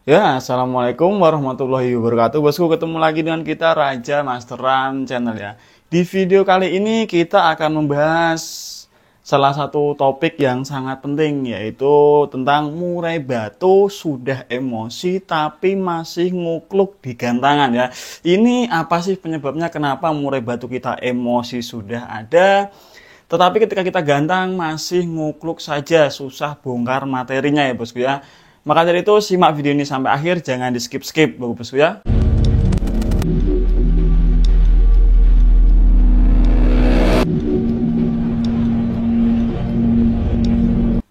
Ya, assalamualaikum warahmatullahi wabarakatuh. Bosku, ketemu lagi dengan kita Raja Masteran Channel ya. Di video kali ini kita akan membahas salah satu topik yang sangat penting, yaitu tentang murai batu sudah emosi tapi masih ngukluk di gantangan ya. Ini apa sih penyebabnya, kenapa murai batu kita emosi sudah ada, tetapi ketika kita gantang masih ngukluk saja, susah bongkar materinya ya bosku ya. Maka dari itu simak video ini sampai akhir, jangan di skip-skip bosku ya.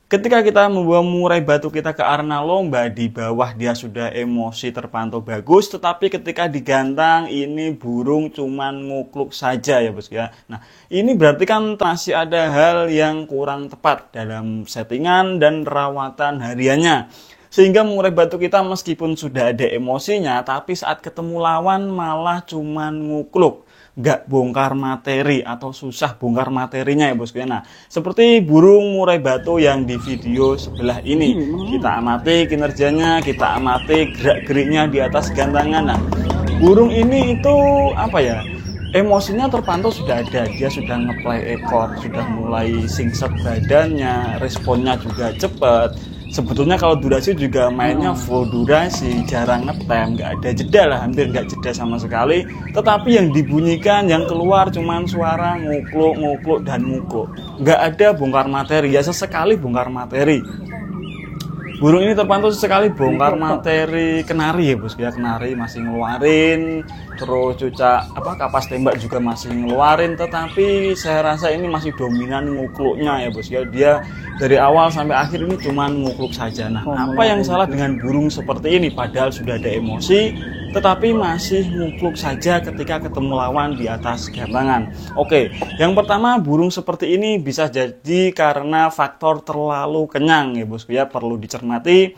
Ketika kita membawa murai batu kita ke arena lomba, di bawah dia sudah emosi terpantau bagus, tetapi ketika digantang ini burung cuman ngukluk saja ya bosku ya. Nah, ini berarti kan masih ada hal yang kurang tepat dalam settingan dan rawatan hariannya. Sehingga murai batu kita meskipun sudah ada emosinya, tapi saat ketemu lawan malah cuman ngukluk, nggak bongkar materi atau susah bongkar materinya ya bosku ya. Nah, seperti burung murai batu yang di video sebelah ini, kita amati kinerjanya, kita amati gerak-geriknya di atas gantangan. Nah, burung ini itu apa ya, emosinya terpantau sudah ada, dia sudah ngeplay ekor, sudah mulai singset badannya, responnya juga cepat. Sebetulnya kalau durasi juga mainnya full durasi, jarang ngetem, nggak ada jeda lah, hampir nggak jeda sama sekali. Tetapi yang dibunyikan, yang keluar cuman suara ngukluk, ngukluk, dan ngukluk. Nggak ada bongkar materi, ya sesekali bongkar materi. Burung ini terpantau sekali bongkar materi kenari ya bosku ya, kenari masih ngeluarin, terus cucak kapas tembak juga masih ngeluarin, tetapi saya rasa ini masih dominan ngukluknya ya bosku ya. Dia dari awal sampai akhir ini cuman ngukluk saja. Nah, apa yang salah dengan burung seperti ini padahal sudah ada emosi tetapi masih ngukluk saja ketika ketemu lawan di atas gantangan? Oke, yang pertama, burung seperti ini bisa jadi karena faktor terlalu kenyang ya bosku ya. Perlu dicermati,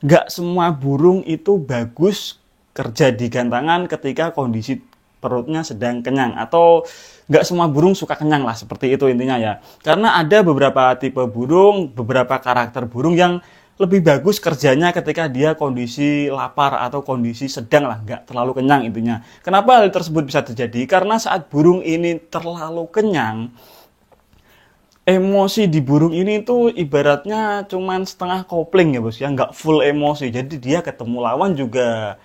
nggak semua burung itu bagus kerja di gantangan ketika kondisi perutnya sedang kenyang, atau nggak semua burung suka kenyang lah, seperti itu intinya ya. Karena ada beberapa tipe burung, beberapa karakter burung yang lebih bagus kerjanya ketika dia kondisi lapar atau kondisi sedang lah, nggak terlalu kenyang intinya. Kenapa hal tersebut bisa terjadi? Karena saat burung ini terlalu kenyang, emosi di burung ini tuh ibaratnya cuman setengah kopling ya bos ya, nggak full emosi. Jadi dia ketemu lawan juga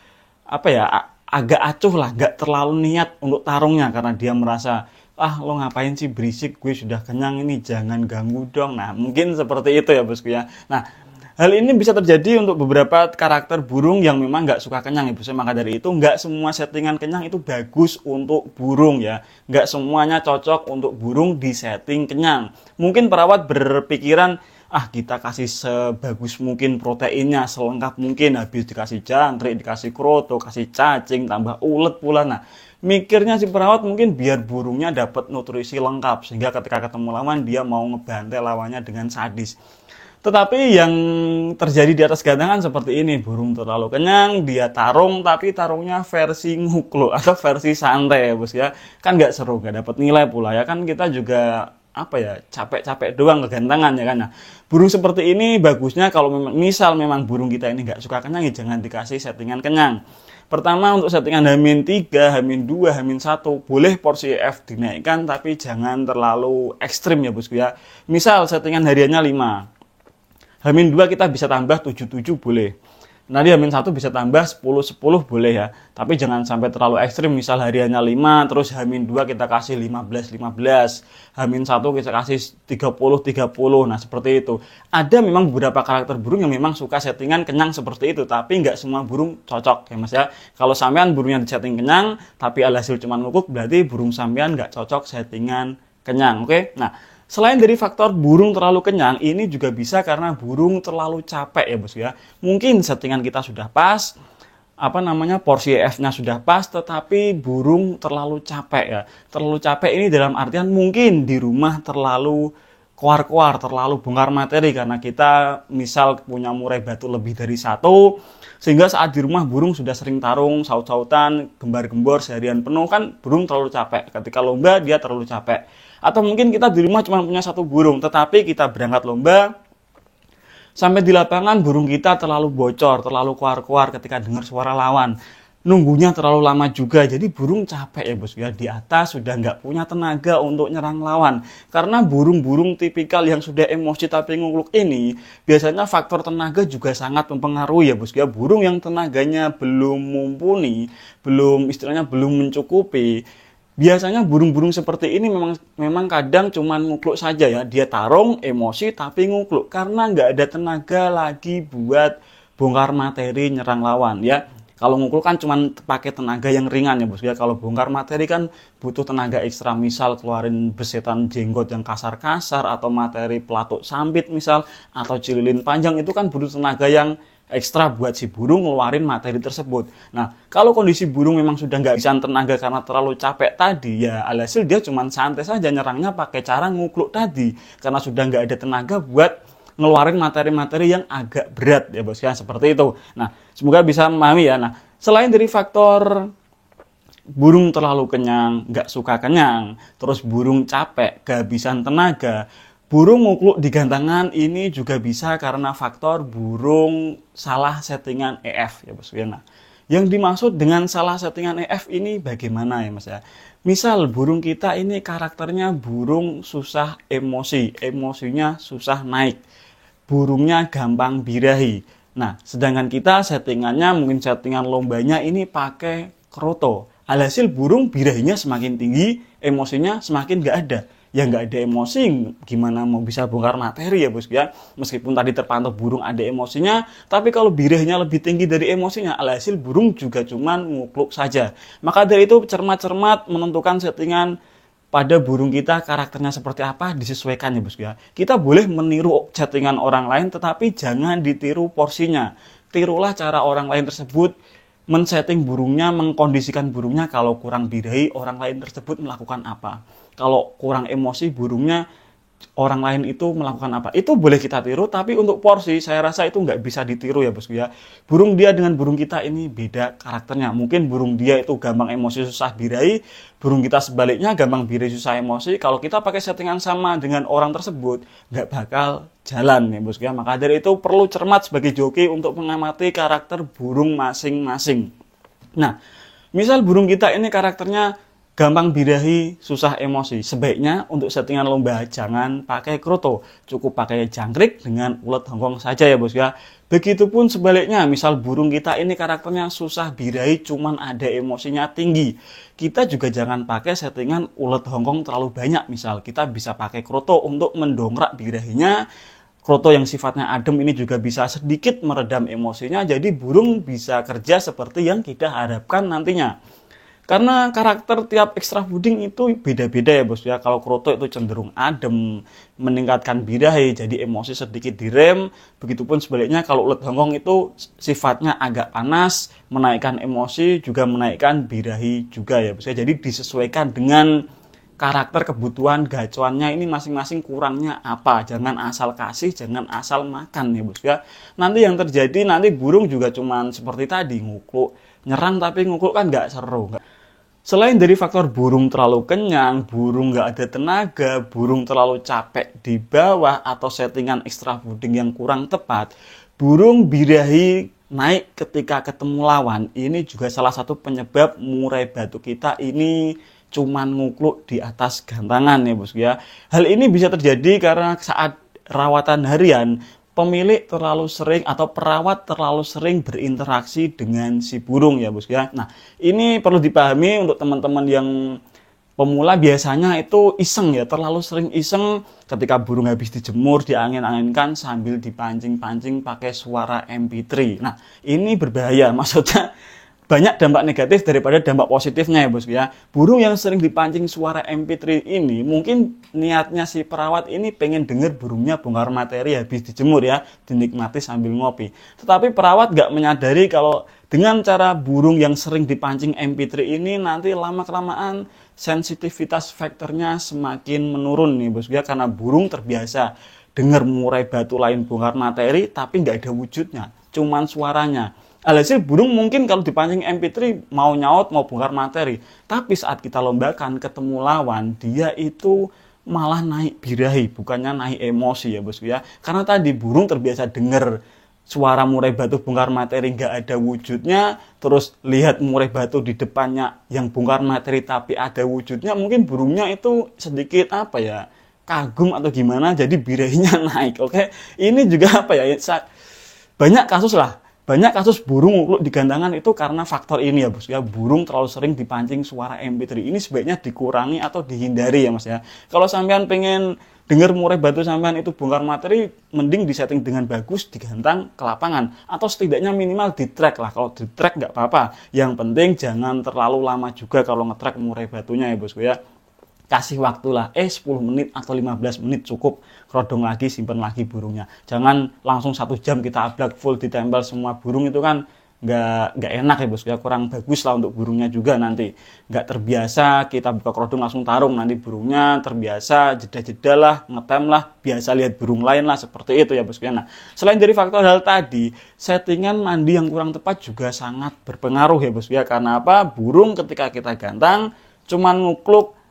agak acuh lah, nggak terlalu niat untuk tarungnya karena dia merasa, lo ngapain sih berisik, gue sudah kenyang ini, jangan ganggu dong. Nah, mungkin seperti itu ya bosku ya. Nah, hal ini bisa terjadi untuk beberapa karakter burung yang memang nggak suka kenyang ya bosku. Maka dari itu nggak semua settingan kenyang itu bagus untuk burung ya. Nggak semuanya cocok untuk burung di setting kenyang. Mungkin perawat berpikiran, kita kasih sebagus mungkin proteinnya, selengkap mungkin, habis dikasih jangkrik, dikasih kroto, kasih cacing, tambah ulet pula. Nah, mikirnya si perawat mungkin biar burungnya dapat nutrisi lengkap, sehingga ketika ketemu lawan dia mau ngebantai lawannya dengan sadis. Tetapi yang terjadi di atas gantangan seperti ini, burung terlalu kenyang, dia tarung, tapi tarungnya versi ngukluk atau versi santai ya bos ya. Kan nggak seru, nggak dapat nilai pula ya. Kan kita juga capek-capek doang ke gantangan ya kan. Nah, burung seperti ini bagusnya kalau memang burung kita ini nggak suka kenyang, ya jangan dikasih settingan kenyang. Pertama, untuk settingan H-3, H-2, H-1 boleh porsi F dinaikkan, tapi jangan terlalu ekstrim ya bosku ya. Misal settingan hariannya 5, H-2 kita bisa tambah 7-7 boleh. Nanti H-1 bisa tambah 10-10 boleh ya. Tapi jangan sampai terlalu ekstrim. Misal hariannya 5, terus H-2 kita kasih 15-15. H-1 kita kasih 30-30. Nah, seperti itu. Ada memang beberapa karakter burung yang memang suka settingan kenyang seperti itu. Tapi nggak semua burung cocok ya mas ya. Kalau sampean burungnya di setting kenyang, tapi alhasil cuma ngukuk, berarti burung sampean nggak cocok settingan kenyang. Oke? Nah, selain dari faktor burung terlalu kenyang, ini juga bisa karena burung terlalu capek ya bos ya. Mungkin settingan kita sudah pas, porsi F-nya sudah pas, tetapi burung terlalu capek ya. Terlalu capek ini dalam artian mungkin di rumah terlalu keluar-keluar, terlalu bongkar materi karena kita misal punya murai batu lebih dari 1, sehingga saat di rumah burung sudah sering tarung, saut-sautan, gembar-gembor seharian penuh, kan burung terlalu capek. Ketika lomba dia terlalu capek. Atau mungkin kita di rumah cuma punya 1 burung, tetapi kita berangkat lomba, Sampai di lapangan burung kita terlalu bocor, terlalu keluar-keluar ketika dengar suara lawan. Nunggunya terlalu lama juga, jadi burung capek ya bos ya. Di atas sudah nggak punya tenaga untuk nyerang lawan. Karena burung-burung tipikal yang sudah emosi tapi ngukluk ini, biasanya faktor tenaga juga sangat mempengaruhi ya bos ya. Burung yang tenaganya belum mumpuni, istilahnya belum mencukupi, biasanya burung-burung seperti ini memang kadang cuman ngukluk saja ya. Dia tarung, emosi, tapi ngukluk. Karena nggak ada tenaga lagi buat bongkar materi nyerang lawan ya. Kalau ngukluk kan cuman pakai tenaga yang ringan ya bos ya. Kalau bongkar materi kan butuh tenaga ekstra. Misal keluarin besetan jenggot yang kasar-kasar, atau materi pelatuk sambit misal, atau cililin panjang, itu kan butuh tenaga yang ekstra buat si burung ngeluarin materi tersebut. Nah, kalau kondisi burung memang sudah nggak bisa tenaga karena terlalu capek tadi, ya alhasil dia cuma santai saja nyerangnya pakai cara ngukluk tadi. Karena sudah nggak ada tenaga buat ngeluarin materi-materi yang agak berat ya bos ya, seperti itu. Nah, semoga bisa memahami ya. Nah, selain dari faktor burung terlalu kenyang, nggak suka kenyang, terus burung capek, kehabisan tenaga, burung ngukluk di gantangan ini juga bisa karena faktor burung salah settingan EF ya bos ya. Nah, yang dimaksud dengan salah settingan EF ini bagaimana ya mas ya? Misal burung kita ini karakternya burung susah emosi, emosinya susah naik, burungnya gampang birahi. Nah, sedangkan kita settingannya mungkin settingan lombanya ini pakai kroto. Alhasil burung birahinya semakin tinggi, emosinya semakin nggak ada. Ya nggak ada emosi, gimana mau bisa bongkar materi ya bos ya. Meskipun tadi terpantau burung ada emosinya, tapi kalau birahinya lebih tinggi dari emosinya, alhasil burung juga cuman ngukluk saja. Maka dari itu cermat-cermat menentukan settingan pada burung kita karakternya seperti apa, disesuaikan ya bos ya. Kita boleh meniru settingan orang lain, tetapi jangan ditiru porsinya. Tirulah cara orang lain tersebut men-setting burungnya, mengkondisikan burungnya. Kalau kurang birahi, orang lain tersebut melakukan apa. Kalau kurang emosi burungnya, orang lain itu melakukan apa. Itu boleh kita tiru, tapi untuk porsi saya rasa itu nggak bisa ditiru ya bosku ya. Burung dia dengan burung kita ini beda karakternya. Mungkin burung dia itu gampang emosi susah birahi, burung kita sebaliknya gampang birahi susah emosi. Kalau kita pakai settingan sama dengan orang tersebut, nggak bakal jalan ya bosku ya. Maka dari itu perlu cermat sebagai joki untuk mengamati karakter burung masing-masing. Nah, misal burung kita ini karakternya gampang birahi, susah emosi. Sebaiknya untuk settingan lomba jangan pakai kroto, cukup pakai jangkrik dengan ulet hongkong saja ya bos ya. Begitupun sebaliknya, misal burung kita ini karakternya susah birahi, cuman ada emosinya tinggi. Kita juga jangan pakai settingan ulet hongkong terlalu banyak. Misal kita bisa pakai kroto untuk mendongkrak birahinya. Kroto yang sifatnya adem ini juga bisa sedikit meredam emosinya. Jadi burung bisa kerja seperti yang kita harapkan nantinya. Karena karakter tiap extra fooding itu beda-beda ya bos ya. Kalau kroto itu cenderung adem, meningkatkan birahi, jadi emosi sedikit direm. Begitupun sebaliknya kalau ulet hongkong itu sifatnya agak panas, menaikkan emosi, juga menaikkan birahi juga ya bos ya. Jadi disesuaikan dengan karakter kebutuhan gacuannya ini masing-masing kurangnya apa. Jangan asal kasih, jangan asal makan ya bos ya. Nanti yang terjadi nanti burung juga cuman seperti tadi, ngukluk, nyerang tapi ngukluk kan nggak seru. Selain dari faktor burung terlalu kenyang, burung nggak ada tenaga, burung terlalu capek di bawah, atau settingan extra fooding yang kurang tepat, burung birahi naik ketika ketemu lawan. Ini juga salah satu penyebab murai batu kita ini cuman ngukluk di atas gantangan ya bos ya. Hal ini bisa terjadi karena saat rawatan harian, pemilik terlalu sering atau perawat terlalu sering berinteraksi dengan si burung ya bos ya. Nah, ini perlu dipahami untuk teman-teman yang pemula, biasanya itu iseng ya, terlalu sering iseng ketika burung habis dijemur, diangin-anginkan sambil dipancing-pancing pakai suara MP3. Nah, ini berbahaya, maksudnya banyak dampak negatif daripada dampak positifnya ya bos ya. Burung yang sering dipancing suara MP3 ini mungkin niatnya si perawat ini pengen denger burungnya bongkar materi habis dijemur ya, dinikmati sambil ngopi. Tetapi perawat gak menyadari kalau dengan cara burung yang sering dipancing MP3 ini nanti lama-kelamaan sensitivitas faktornya semakin menurun nih bos ya, karena burung terbiasa denger murai batu lain bongkar materi tapi gak ada wujudnya, cuman suaranya. Alhasil burung mungkin kalau dipancing MP3 mau nyaut, mau bongkar materi. Tapi saat kita lombakan ketemu lawan, dia itu malah naik birahi, bukannya naik emosi ya bosku ya. Karena tadi burung terbiasa dengar suara murai batu bongkar materi nggak ada wujudnya, terus lihat murai batu di depannya yang bongkar materi tapi ada wujudnya, mungkin burungnya itu sedikit apa ya, kagum atau gimana, jadi birahinya naik. Oke, ini juga apa ya, banyak kasus lah, banyak kasus burung ngukluk di gantangan itu karena faktor ini ya bos ya. Burung terlalu sering dipancing suara MP3, ini sebaiknya dikurangi atau dihindari ya mas ya. Kalau sampean pengen dengar murai batu sampean itu bongkar materi, mending disetting dengan bagus, digantang ke lapangan, atau setidaknya minimal di track lah. Kalau di track nggak apa-apa, yang penting jangan terlalu lama juga kalau nge-track murai batunya ya bosku ya. Kasih waktu lah, 10 menit atau 15 menit cukup, kerodong lagi, simpen lagi burungnya. Jangan langsung 1 jam kita ablak full ditempel semua burung, itu kan nggak enak ya bosku ya, kurang bagus lah untuk burungnya juga. Nanti nggak terbiasa kita buka kerodong langsung tarung, nanti burungnya terbiasa jeda-jeda lah, ngetem lah, biasa lihat burung lain lah, seperti itu ya bosku ya. Nah, selain dari faktor hal tadi, settingan mandi yang kurang tepat juga sangat berpengaruh ya bosku ya. Karena apa? Burung ketika kita gantang cuman ngukluk,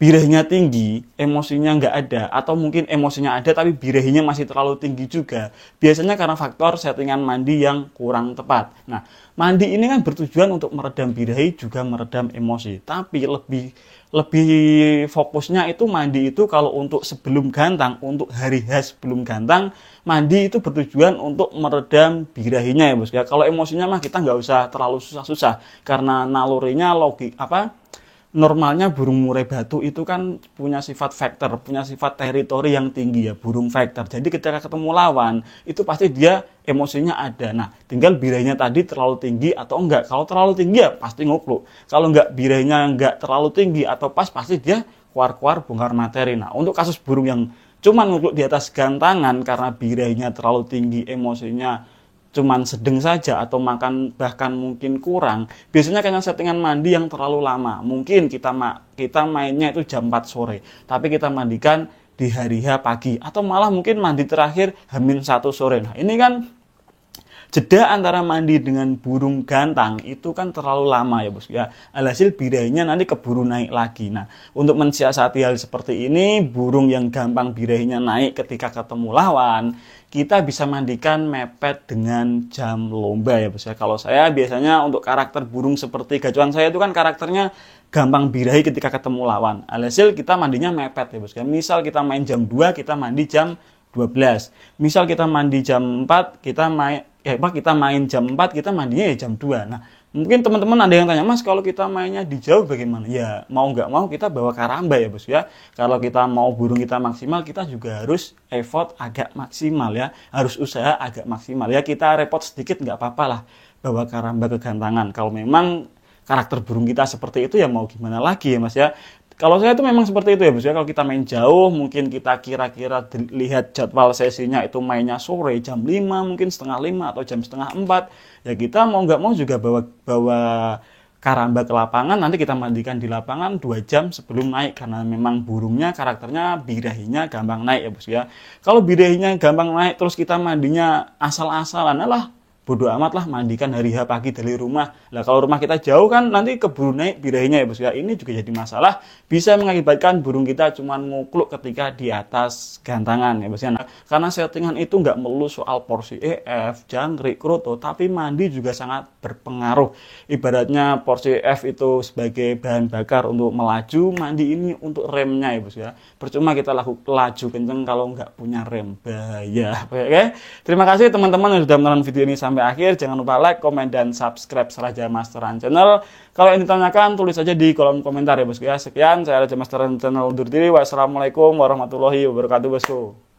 birahinya tinggi, emosinya nggak ada, atau mungkin emosinya ada tapi birahinya masih terlalu tinggi juga. Biasanya karena faktor settingan mandi yang kurang tepat. Nah, mandi ini kan bertujuan untuk meredam birahi juga meredam emosi. Tapi lebih fokusnya itu mandi itu kalau untuk sebelum gantang, untuk hari H sebelum gantang, mandi itu bertujuan untuk meredam birahinya ya bos ya. Kalau emosinya mah kita nggak usah terlalu susah-susah, karena nalurinya logik apa? Normalnya burung murai batu itu kan punya sifat vektor, punya sifat teritori yang tinggi ya, burung vektor. Jadi ketika ketemu lawan, itu pasti dia emosinya ada. Nah, tinggal birahinya tadi terlalu tinggi atau enggak. Kalau terlalu tinggi ya pasti ngukluk. Kalau enggak, birahinya enggak terlalu tinggi atau pas, pasti dia keluar-keluar bongkar materi. Nah, untuk kasus burung yang cuman ngukluk di atas gantangan karena birahinya terlalu tinggi, emosinya cuman sedang saja atau makan bahkan mungkin kurang, biasanya karena settingan mandi yang terlalu lama. Mungkin kita mainnya itu jam 4 sore, tapi kita mandikan di hari H pagi, atau malah mungkin mandi terakhir H-1 sore. Nah, ini kan jeda antara mandi dengan burung gantang itu kan terlalu lama ya bos ya. Alhasil birahinya nanti keburu naik lagi. Nah, untuk mensiasati hal seperti ini, burung yang gampang birahinya naik ketika ketemu lawan, kita bisa mandikan mepet dengan jam lomba ya bos ya. Kalau saya biasanya untuk karakter burung seperti gacuan saya itu kan karakternya gampang birahi ketika ketemu lawan. Alhasil kita mandinya mepet ya bos ya. Misal kita main jam 2, kita mandi jam 12. Misal kita mandi jam 4, kita main jam 4, kita mandinya ya jam 2. Nah, mungkin teman-teman ada yang tanya, Mas, kalau kita mainnya di jauh bagaimana? Ya, mau nggak mau kita bawa karamba ya, bos ya. Kalau kita mau burung kita maksimal, kita juga harus effort agak maksimal ya. Harus usaha agak maksimal ya. Kita repot sedikit nggak apa-apa lah bawa karamba ke gantangan. Kalau memang karakter burung kita seperti itu ya mau gimana lagi ya, Mas ya. Kalau saya itu memang seperti itu ya bos ya. Kalau kita main jauh, mungkin kita kira-kira lihat jadwal sesinya itu mainnya sore jam 5, mungkin setengah 5 atau jam setengah 4. Ya kita mau nggak mau juga bawa karamba ke lapangan, nanti kita mandikan di lapangan 2 jam sebelum naik. Karena memang burungnya karakternya birahinya gampang naik ya bos ya. Kalau birahinya gampang naik terus kita mandinya asal-asalan, alah bodo amat lah, mandikan hari H pagi dari rumah. Lah kalau rumah kita jauh kan nanti keburu naik birahinya ya bos ya. Ini juga jadi masalah, bisa mengakibatkan burung kita cuma ngukluk ketika di atas gantangan ya bos ya. Nah, karena settingan itu nggak melulu soal porsi EF, jangkrik, kroto, tapi mandi juga sangat berpengaruh. Ibaratnya porsi EF itu sebagai bahan bakar untuk melaju, mandi ini untuk remnya ya bos ya. Percuma kita laju kenceng kalau nggak punya rem, bahaya. Oke, terima kasih teman-teman yang sudah menonton video ini sampai akhir. Jangan lupa like, komen, dan subscribe Raja Masteran Channel. Kalau yang ditanyakan tulis aja di kolom komentar ya bosku ya. Sekian, saya Raja Masteran Channel undur diri. Wassalamualaikum warahmatullahi wabarakatuh bosku.